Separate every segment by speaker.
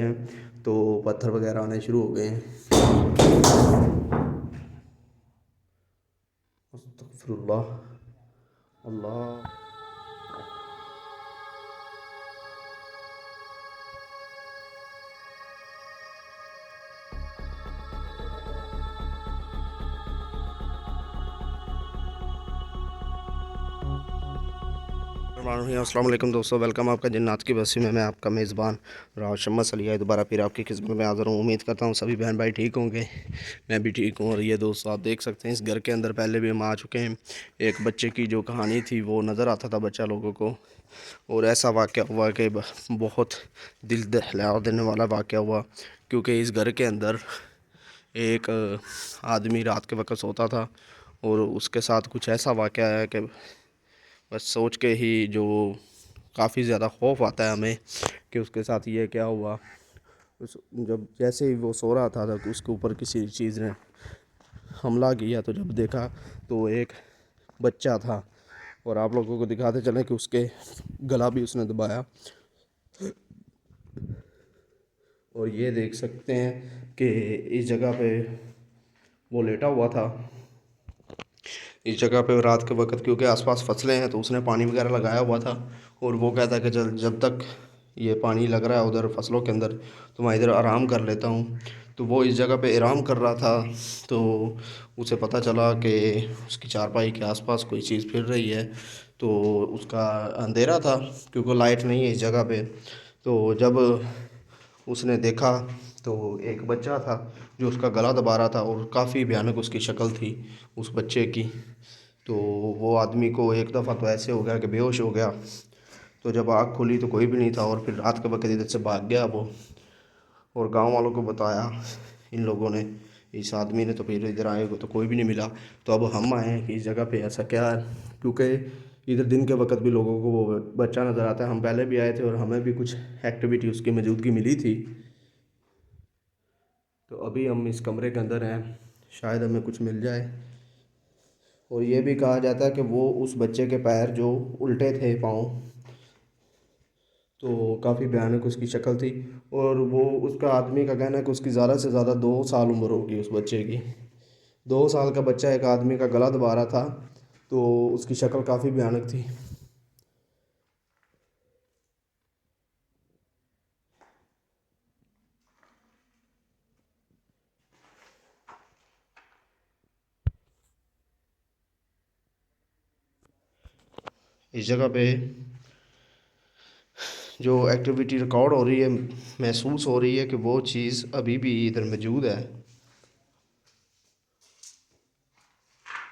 Speaker 1: हैं तो पत्थर वगैरह आने शुरू हो गए हैं। अस्तगफिरुल्लाह। अल्लाह। अस्सलाम वालेकुम दोस्तों, वेलकम आपका जन्नत की बस्ती में। मैं आपका मेज़बान राव शम्स अली दोबारा फिर आपकी खिदमत में हाज़िर हूँ। उम्मीद करता हूँ सभी बहन भाई ठीक होंगे, मैं भी ठीक हूँ। और ये दोस्तों आप देख सकते हैं इस घर के अंदर पहले भी हम आ चुके हैं। एक बच्चे की जो कहानी थी वो नज़र आता था बच्चा लोगों को, और ऐसा वाक़या हुआ कि बहुत दिल दहला देने वाला वाक़या हुआ, क्योंकि इस घर के अंदर एक आदमी रात के वक्त सोता था और उसके साथ कुछ ऐसा वाक़या है कि बस सोच के ही जो काफ़ी ज़्यादा खौफ आता है हमें कि उसके साथ ये क्या हुआ। उस जब जैसे ही वो सो रहा था तो उसके ऊपर किसी चीज़ ने हमला किया, तो जब देखा तो एक बच्चा था, और आप लोगों को दिखाते चलें कि उसके गला भी उसने दबाया। और ये देख सकते हैं कि इस जगह पे वो लेटा हुआ था। इस जगह पे रात के वक्त क्योंकि आसपास फसलें हैं तो उसने पानी वगैरह लगाया हुआ था, और वो कहता है कि जब तक ये पानी लग रहा है उधर फसलों के अंदर तो मैं इधर आराम कर लेता हूँ। तो वो इस जगह पे आराम कर रहा था, तो उसे पता चला कि उसकी चारपाई के आसपास कोई चीज़ फिर रही है। तो उसका अंधेरा था क्योंकि लाइट नहीं है इस जगह पे। तो जब उसने देखा तो एक बच्चा था जो उसका गला दबा रहा था, और काफ़ी भयानक उसकी शक्ल थी उस बच्चे की। तो वो आदमी को एक दफ़ा तो ऐसे हो गया कि बेहोश हो गया। तो जब आँख खुली तो कोई भी नहीं था, और फिर रात के वक्त इधर से भाग गया वो, और गांव वालों को बताया इन लोगों ने, इस आदमी ने। तो फिर इधर आए तो कोई भी नहीं मिला। तो अब हम आए हैं कि इस जगह पे ऐसा क्या है, क्योंकि इधर दिन के वक्त भी लोगों को वो बच्चा नज़र आता है। हम पहले भी आए थे और हमें भी कुछ एक्टिविटी उसकी मौजूदगी मिली थी। तो अभी हम इस कमरे के अंदर हैं, शायद हमें कुछ मिल जाए। और ये भी कहा जाता है कि वो उस बच्चे के पैर जो उल्टे थे पाँव, तो काफ़ी भयानक उसकी शक्ल थी। और वो उसका आदमी का कहना है कि उसकी ज़्यादा से ज़्यादा 2 साल उम्र होगी उस बच्चे की। 2 साल का बच्चा एक आदमी का गला दबा रहा था, तो उसकी शक्ल काफ़ी भयानक थी। इस जगह पे जो एक्टिविटी रिकॉर्ड हो रही है, महसूस हो रही है कि वो चीज़ अभी भी इधर मौजूद है।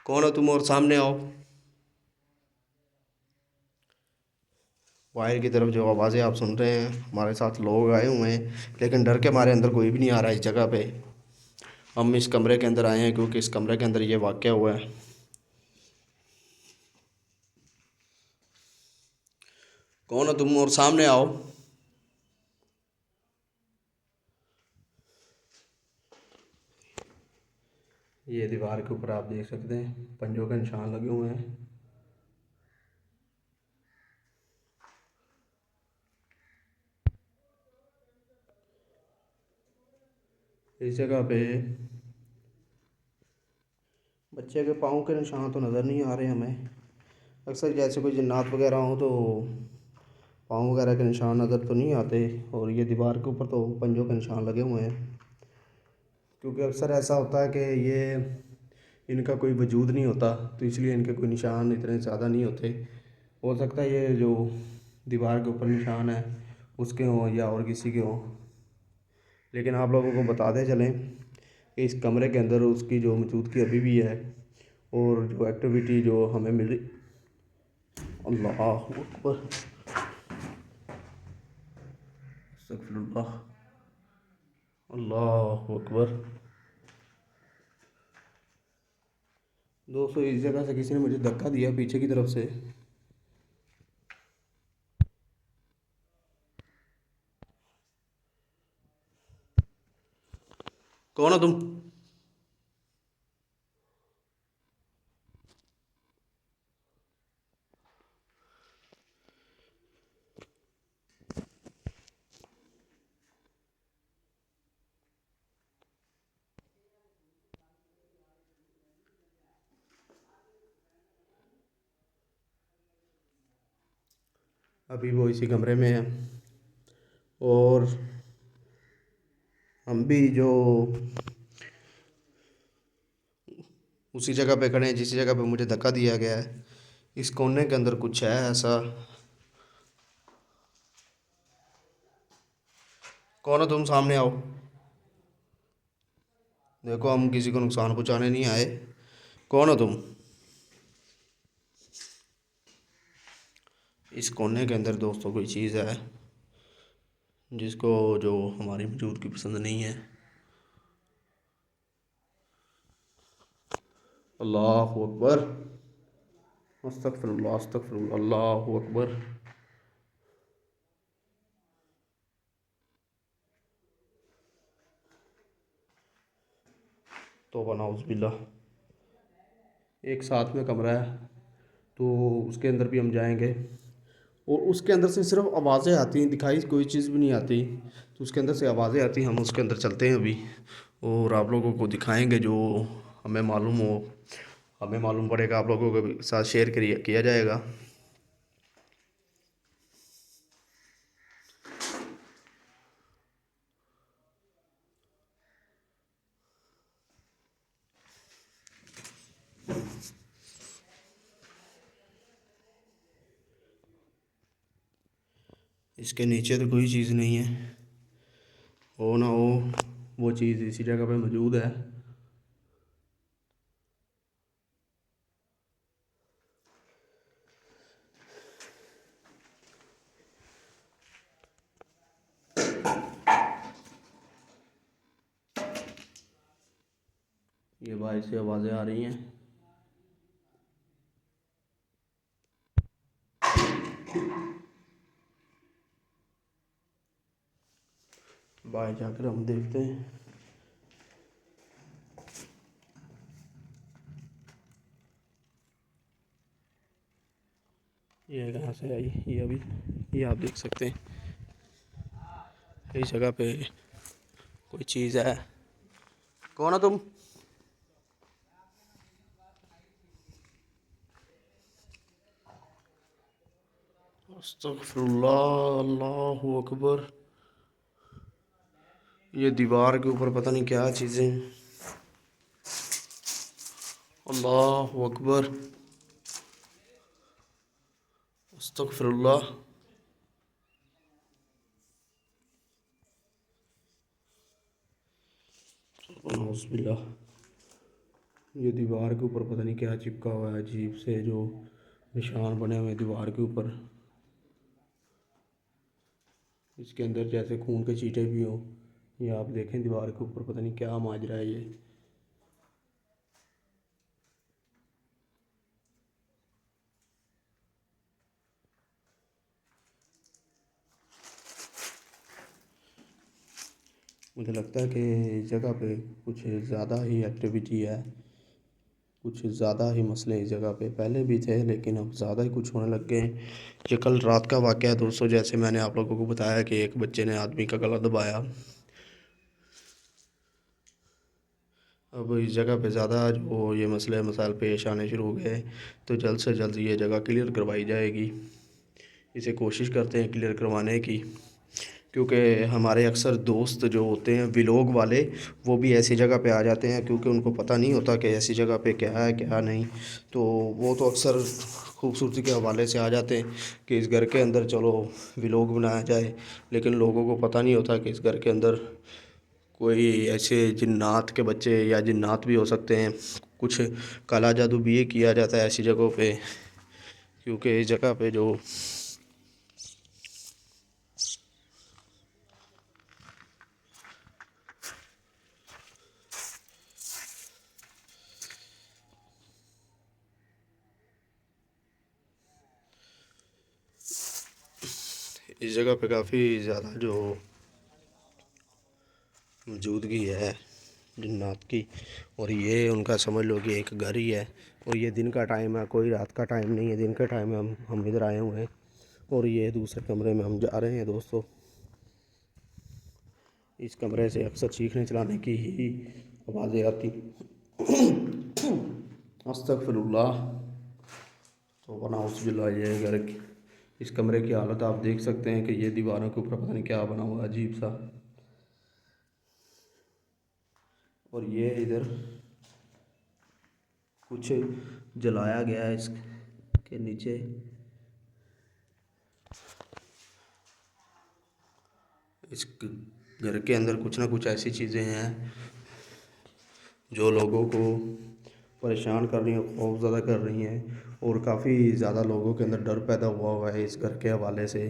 Speaker 1: कौन हो तुम, और सामने आओ। बाहर की तरफ जो आवाज़ें आप सुन रहे हैं, हमारे साथ लोग आए हुए हैं, लेकिन डर के मारे अंदर कोई भी नहीं आ रहा है इस जगह पे। हम इस कमरे के अंदर आए हैं क्योंकि इस कमरे के अंदर ये वाक़या हुआ है। कौन हो तुम, और सामने आओ। ये दीवार के ऊपर आप देख सकते हैं पंजों के निशान लगे हुए हैं। इस जगह पे बच्चे के पाँव के निशान तो नज़र नहीं आ रहे हमें। अक्सर जैसे कोई जिन्नात वगैरह हो तो पाँव वगैरह के निशान नज़र तो नहीं आते, और ये दीवार के ऊपर तो पंजों के निशान लगे हुए हैं। क्योंकि अक्सर ऐसा होता है कि ये इनका कोई वजूद नहीं होता, तो इसलिए इनके कोई निशान इतने ज़्यादा नहीं होते। हो सकता है ये जो दीवार के ऊपर निशान है उसके हों या और किसी के हों। लेकिन आप लोगों को बताते चलें कि इस कमरे के अंदर उसकी जो मौजूदगी अभी भी है, और जो एक्टिविटी जो हमें मिल रही। अल्लाह अकबर, अस्तगफिरुल्लाह, अल्लाह अकबर। दोस्तों इस जगह से किसी ने मुझे धक्का दिया पीछे की तरफ से। कौन हो तुम। अभी वो इसी कमरे में है और हम भी जो उसी जगह पे खड़े हैं जिस जगह पे मुझे धक्का दिया गया है। इस कोने के अंदर कुछ है ऐसा। कौन हो तुम? सामने आओ। देखो हम किसी को नुकसान पहुंचाने नहीं आए। कौन हो तुम? इस कोने के अंदर दोस्तों कोई चीज़ है जिसको जो हमारी मौजूदगी पसंद नहीं है। अल्लाहु अकबर, अस्तगफिरुल्लाह अस्तगफिरुल्लाह, अल्लाहु अकबर। तौबा नाउज़ुबिल्लाह। एक साथ में कमरा है तो उसके अंदर भी हम जाएंगे और उसके अंदर से सिर्फ आवाज़ें आती हैं, दिखाई कोई चीज़ भी नहीं आती। तो उसके अंदर से आवाज़ें आती हैं, हम उसके अंदर चलते हैं अभी और आप लोगों को दिखाएंगे जो हमें मालूम हो। हमें मालूम पड़ेगा, आप लोगों के साथ शेयर किया जाएगा। इसके नीचे तो कोई चीज़ नहीं है, हो ना हो वो चीज़ इसी जगह पे मौजूद है। ये बाहर से आवाज़ें आ रही हैं। बाहर जाकर हम देखते हैं। ये कहाँ से आई? ये अभी ये आप देख सकते हैं, इस जगह पे कोई चीज़ है। कौन हो तुम? अस्तगफिरुल्लाह, अल्लाहु अकबर। ये दीवार के ऊपर पता नहीं क्या चीज़ें। अल्लाहु अकबर, अस्तगफिरुल्लाह। नाउज़ुबिल्लाह। ये दीवार के ऊपर पता नहीं क्या चिपका हुआ है, अजीब से जो निशान बने हुए हैं दीवार के ऊपर। इसके अंदर जैसे खून के छींटे भी हों। ये आप देखें दीवार के ऊपर पता नहीं क्या माजरा है ये। मुझे लगता है कि इस जगह पे कुछ ज़्यादा ही एक्टिविटी है, कुछ ज़्यादा ही मसले इस जगह पे पहले भी थे लेकिन अब ज़्यादा ही कुछ होने लग गए हैं। ये कल रात का वाक़या है दोस्तों, जैसे मैंने आप लोगों को बताया कि एक बच्चे ने आदमी का गला दबाया। अब इस जगह पे ज़्यादा जो ये मसले मसाइल पेश आने शुरू हो गए, तो जल्द से जल्द ये जगह क्लियर करवाई जाएगी। इसे कोशिश करते हैं क्लियर करवाने की, क्योंकि हमारे अक्सर दोस्त जो होते हैं व्लॉग वाले, वो भी ऐसी जगह पे आ जाते हैं क्योंकि उनको पता नहीं होता कि ऐसी जगह पे क्या है क्या नहीं। तो वो तो अक्सर खूबसूरती के हवाले से आ जाते हैं कि इस घर के अंदर चलो व्लॉग बनाया जाए, लेकिन लोगों को पता नहीं होता कि इस घर के अंदर कोई ऐसे जिन्नात के बच्चे या जिन्नात भी हो सकते हैं। कुछ काला जादू भी ये किया जाता है ऐसी जगहों पे, क्योंकि इस जगह पे जो इस जगह पे काफ़ी ज़्यादा जो मौजूदगी है जिन्नात की, और ये उनका समझ लो कि एक घर ही है। और ये दिन का टाइम है, कोई रात का टाइम नहीं है, दिन का टाइम है। हम इधर आए हुए हैं और ये दूसरे कमरे में हम जा रहे हैं दोस्तों। इस कमरे से अक्सर चीखने चलाने की ही आवाज़ें आती। अस्तगफिरुल्लाह। तो बनाउज़ुबिल्लाह। ये घर इस कमरे की हालत आप देख सकते हैं कि ये दीवारों के ऊपर पता नहीं क्या बना हुआ अजीब सा। और ये इधर कुछ जलाया गया है इसके नीचे। इस घर के अंदर कुछ ना कुछ ऐसी चीज़ें हैं जो लोगों को परेशान कर रही हैं, खौफज़दा कर रही हैं, और काफ़ी ज़्यादा लोगों के अंदर डर पैदा हुआ है इस घर के हवाले से।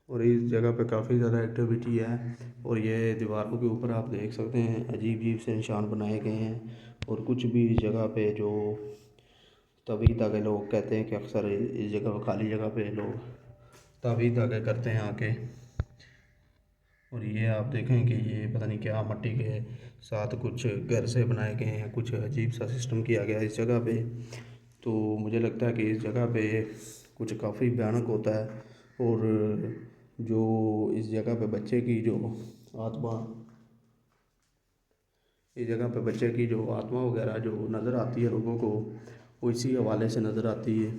Speaker 1: और इस जगह पे काफ़ी ज़्यादा एक्टिविटी है। और ये दीवारों के ऊपर आप देख सकते हैं अजीब अजीब से निशान बनाए गए हैं। और कुछ भी इस जगह पे जो तबीयत आगे लोग कहते हैं कि अक्सर इस जगह खाली जगह पे लोग तबीयत आगे करते हैं आके। और ये आप देखें कि ये पता नहीं क्या मट्टी के साथ कुछ घर से बनाए गए हैं, कुछ अजीब सा सिस्टम किया गया है इस जगह पे। तो मुझे लगता है कि इस जगह पे कुछ काफ़ी भयानक होता है। और जो इस जगह पे बच्चे की जो आत्मा इस जगह पे बच्चे की जो आत्मा वगैरह जो नज़र आती है लोगों को, वो इसी हवाले से नज़र आती है,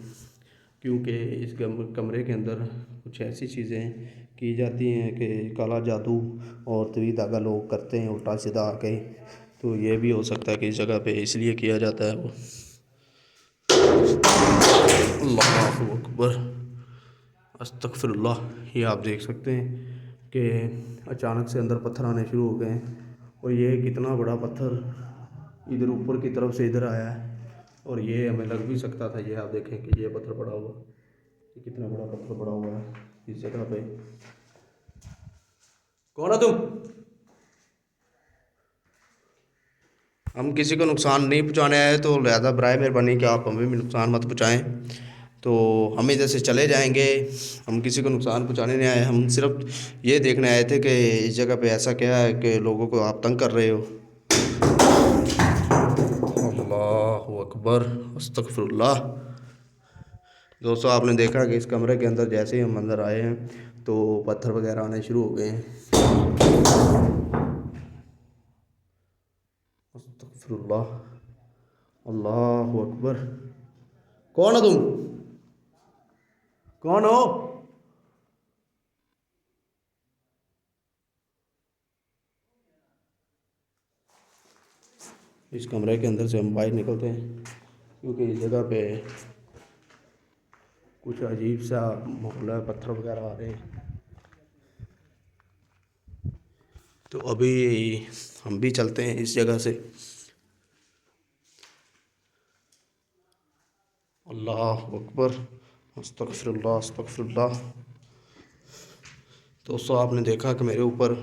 Speaker 1: क्योंकि इस कमरे के अंदर कुछ ऐसी चीज़ें की जाती हैं कि काला जादू और तवी धागा लोग करते हैं उल्टा सीधा आके। तो ये भी हो सकता है कि इस जगह पे इसलिए किया जाता है वो। अल्लाहु अकबर, अस्तगफिरुल्लाह। ये आप देख सकते हैं कि अचानक से अंदर पत्थर आने शुरू हो गए हैं। और ये कितना बड़ा पत्थर इधर ऊपर की तरफ से इधर आया है। और ये हमें लग भी सकता था। ये आप देखें कि ये पत्थर पड़ा हुआ, ये कितना बड़ा पत्थर पड़ा हुआ है इस जगह पे। कौन हो तुम? हम किसी को नुकसान नहीं पहुंचाने आए, तो लिहाजा बराए मेहरबानी कि आप हमें भी नुकसान मत पहुंचाएं। तो हम इधर से चले जाएंगे। हम किसी को नुकसान पहुंचाने नहीं आए, हम सिर्फ ये देखने आए थे कि इस जगह पे ऐसा क्या है कि लोगों को आप तंग कर रहे हो। अल्लाहु अकबर, अस्तगफिरुल्लाह। दोस्तों, आपने देखा कि इस कमरे के अंदर जैसे ही हम अंदर आए हैं तो पत्थर वगैरह आने शुरू हो गए हैं। अस्तगफिरुल्लाह, अल्लाहु अकबर। कौन हो तुम? कौन हो? इस कमरे के अंदर से हम बाहर निकलते हैं, क्योंकि इस जगह पे कुछ अजीब सा माहौल है, पत्थर वगैरह आ रहे हैं। तो अभी हम भी चलते हैं इस जगह से। अल्लाहु अकबर, अस्तगफिरुल्लाह, अस्तगफिरुल्लाह। दोस्तों, आपने देखा कि मेरे ऊपर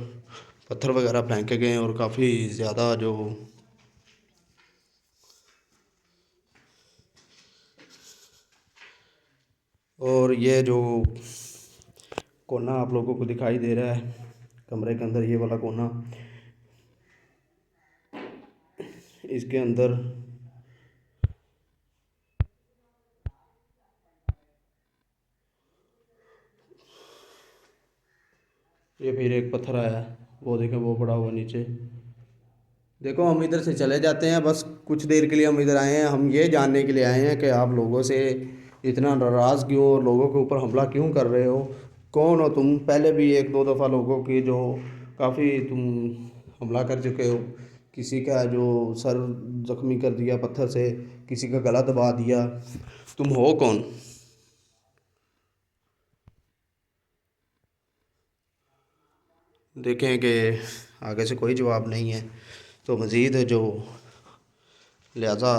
Speaker 1: पत्थर वगैरह फेंके गए हैं और काफ़ी ज़्यादा जो और ये जो कोना आप लोगों को दिखाई दे रहा है कमरे के अंदर, ये वाला कोना, इसके अंदर ये फिर एक पत्थर आया है, वो देखें वो पड़ा हुआ नीचे। देखो, हम इधर से चले जाते हैं, बस कुछ देर के लिए हम इधर आए हैं। हम ये जानने के लिए आए हैं कि आप लोगों से इतना नाराज़ क्यों और लोगों के ऊपर हमला क्यों कर रहे हो। कौन हो तुम? पहले भी एक दो दफ़ा लोगों की जो काफ़ी तुम हमला कर चुके हो। किसी का जो सर ज़ख्मी कर दिया पत्थर से, किसी का गला दबा दिया। तुम हो कौन? देखें कि आगे से कोई जवाब नहीं है, तो मज़ीद जो लिहाजा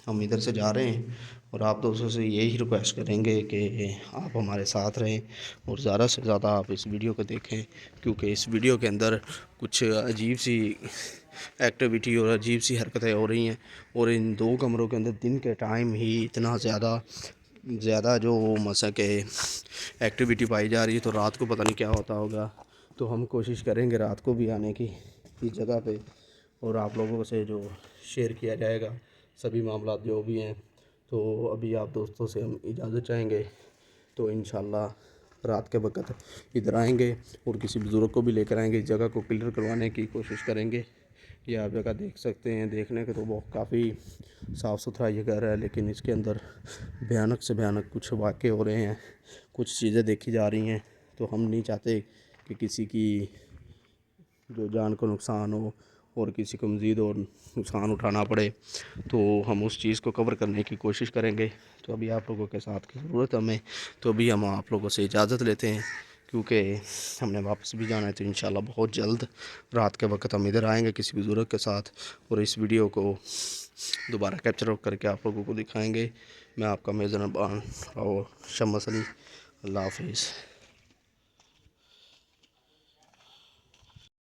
Speaker 1: हम इधर से जा रहे हैं। और आप दोस्तों से यही रिक्वेस्ट करेंगे कि आप हमारे साथ रहें और ज़्यादा से ज़्यादा आप इस वीडियो को देखें, क्योंकि इस वीडियो के अंदर कुछ अजीब सी एक्टिविटी और अजीब सी हरकतें हो रही हैं। और इन दो कमरों के अंदर दिन के टाइम ही इतना ज़्यादा जो मसा के एक्टिविटी पाई जा रही है, तो रात को पता नहीं क्या होता होगा। तो हम कोशिश करेंगे रात को भी आने की इस जगह पे, और आप लोगों से जो शेयर किया जाएगा सभी मामला जो भी हैं। तो अभी आप दोस्तों से हम इजाज़त चाहेंगे, तो इंशाल्लाह रात के वक़्त इधर आएंगे और किसी बुज़ुर्ग को भी लेकर आएंगे, इस जगह को क्लियर करवाने की कोशिश करेंगे। ये आप जगह देख सकते हैं। देखने के तो बहुत काफ़ी साफ़ सुथरा ये घर है, लेकिन इसके अंदर भयानक से भयानक कुछ वाक़ये हो रहे हैं, कुछ चीज़ें देखी जा रही हैं। तो हम नहीं चाहते कि किसी की जो जान को नुकसान हो और किसी को मज़ीद और नुकसान उठाना पड़े, तो हम उस चीज़ को कवर करने की कोशिश करेंगे। तो अभी आप लोगों के साथ की ज़रूरत हमें, तो अभी हम आप लोगों से इजाज़त लेते हैं, क्योंकि हमने वापस भी जाना है। तो इंशाल्लाह बहुत जल्द रात के वक्त हम इधर आएंगे किसी बुज़ुर्ग के साथ, और इस वीडियो को दोबारा कैप्चर करके आप लोगों को दिखाएंगे। मैं आपका मेज़बान और शम्स अली। अल्लाह हाफिज़।